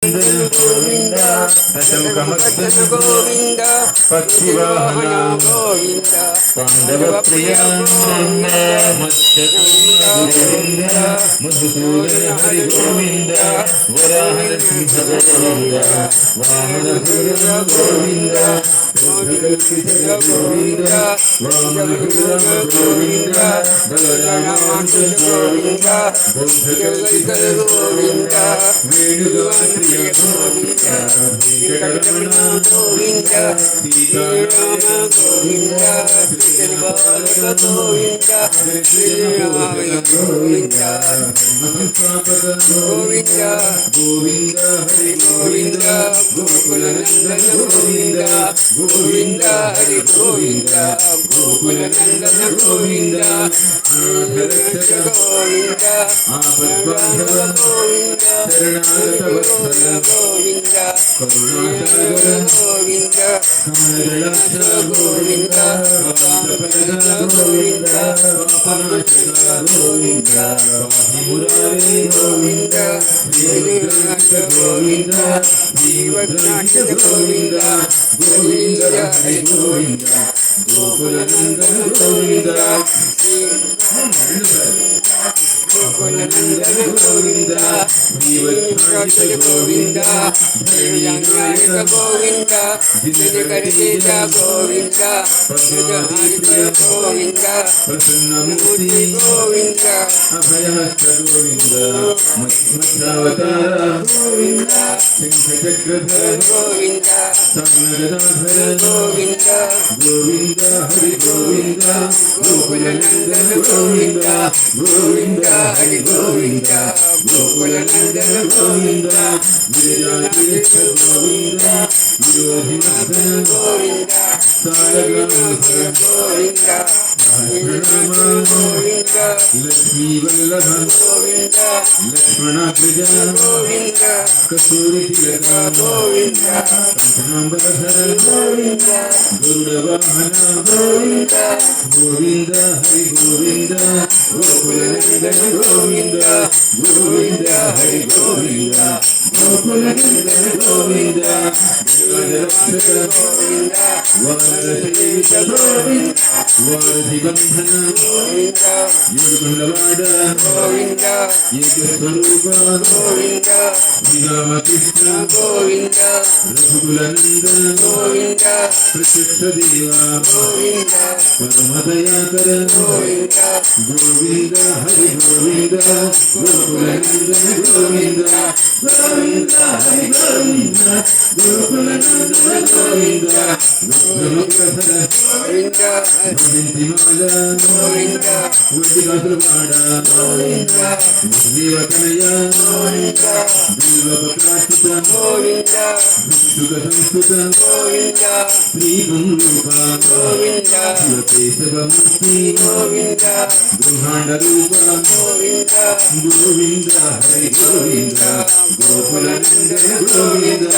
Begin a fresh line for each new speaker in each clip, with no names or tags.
గోవింద దశముఖమర్దన గోవింద పక్షివాహన గోవింద పాండవ ప్రియ గోవింద మధుసూదన హరి గోవింద వరాహన సింహ గోవింద వామన గోవింద గోవింద వామన గోవింద బలరామాంశ గోవింద గోవింద వేణుగోవింద గోవింద వెంకటరమణ గోవింద సీతారామ గోవింద శ్రీబాల గోవింద శ్రీరామ గోవింద గోవింద గోవింద హరి గోవింద గోకులనందన గోవింద గోవింద హరి గోవింద గోకులనందన గోవింద ఆధరక్షక గోవింద ఆపద్బాంధవ గోవింద శరణాగత వత్సల గోవింద కరుణాసాగర గోవింద కమలనాథ గోవింద కాంతపరద గోవింద పాపనాశన గోవింద పాహిమురారే గోవింద శ్రీరుద్రాక్ష గోవింద శ్రీవద్రాక్ష గోవింద గోవింద హరి గోవింద గోకులనందన గోవింద గోకులనందన గోవింద శ్రీవద్రాక్ష గోవింద ధైర్యనాయక గోవింద జితకరితేజ గోవింద పద్మహారిక గోవింద ప్రసన్నమూర్తి గోవింద అభయహస్త గోవింద మత్స్యావతార గోవింద శంఖచక్రధర గోవింద సామగదాధర గోవింద గోవింద హరి గోవింద గోకులనందన గోవింద గోవింద హరి గోవింద గోకులనందన గోవింద గిరిజాతీర్థ గోవింద విరోధిమర్దన గోవింద సారగ్రామధర గోవింద ప్రణామ గోవింద లక్ష్మీవల్లభ గోవింద లక్ష్మణాగ్రజ గోవింద కస్తూరి తిలక గోవింద కంఠాంబరధర గోవింద గరుడవాహన గోవింద గోవింద హరి గోవింద గోకులనందన గోవింద గోవింద హరి గోవింద గోకులనందన గోవింద గజరక్షక గోవింద వానరసేవిత గోవింద వారధిబంధన గోవింద యుడుకొండవాడ గోవింద ఏకస్వరూప గోవింద శ్రీరామకృష్ణ గోవింద రఘుకులనందన గోవింద ప్రత్యక్ష దేవ గోవింద పరమదయాకర గోవింద గోవింద హరి గోవింద గోకులనందన గోవింద గోవింద హరి గోవింద గోకులనందన గోవింద గోవింద గోవింద గోవిందిమాల గోవింద ఒడిగదువాడ గోవింద దేవతనయ గోవింద దేవపకాశిత గోవింద భిక్షుక సంస్కృత గోవింద శ్రీ గుంరూప గోవింద శివకేశవమూర్తి గోవింద బ్రహ్మాండ రూప గోవింద గోవింద హరి గోవింద గోకులనందన గోవింద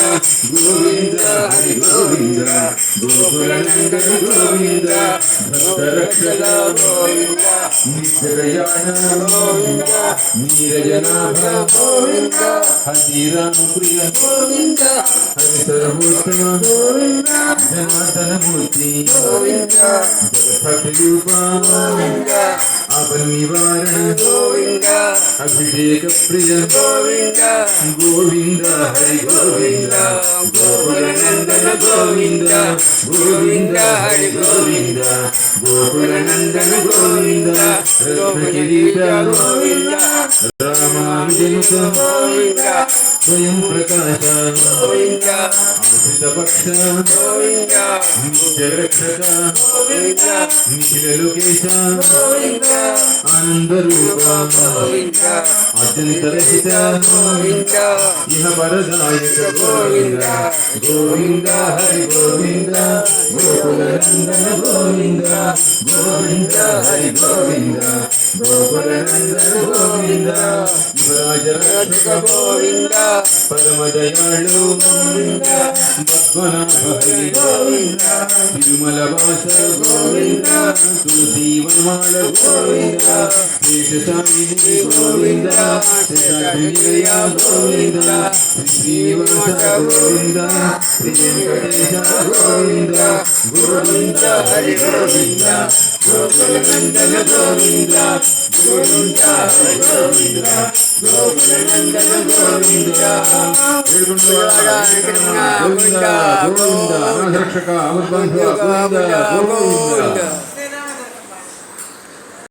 గోవింద హరి గోవింద గోకులనందన గోవింద భక్తరక్షక గోవింద నిత్యదయాన గోవింద నీరజనాభ గోవింద హరిరామ ప్రియ గోవింద హరిసర్వోత్తమ గోవింద జనార్దనమూర్తి గోవింద జగత్రూప గోవింద ఆపద నివారణ గోవింద అభిషేక ప్రియ గోవింద గోవింద హరి గోవింద గోకులనందన గోవింద గోవింద హరి గోవింద గోకులనందన గోవింద రత్నకిరీట గోవింద రామానుజనుత గోవింద స్వయం ప్రకాశ గోవింద ఆశ్రిత పక్ష గోవింద నిత్యరక్షక గోవింద నిఖిల లోకేశ గోవింద ఆనంద రూప గోవింద అత్యంత రహిత గోవింద ఇహ వరదాయక గోవింద గోవింద హరి గోవింద గోకులనందన గోవింద గోవింద హరి గోవింద గోకులనందన గోవింద యువరాజ రక్షక గోవింద పరమదయాళు గోవింద పద్మనాభ హరి గోవింద తిరుమల వాస గోవింద తులసి వనమాల గోవింద శేషసాయిని గోవింద శేషాద్రినిలయ గోవింద శ్రీనివాస గోవింద శ్రీ వెంకటేశ గోవింద గోవింద హరి గోవింద గోకుల నందన గోవింద గోవింద హరి గోవింద గోకుల నందన గోవింద గోవింద గోవింద రక్షక అమృత గోవింద గోవింద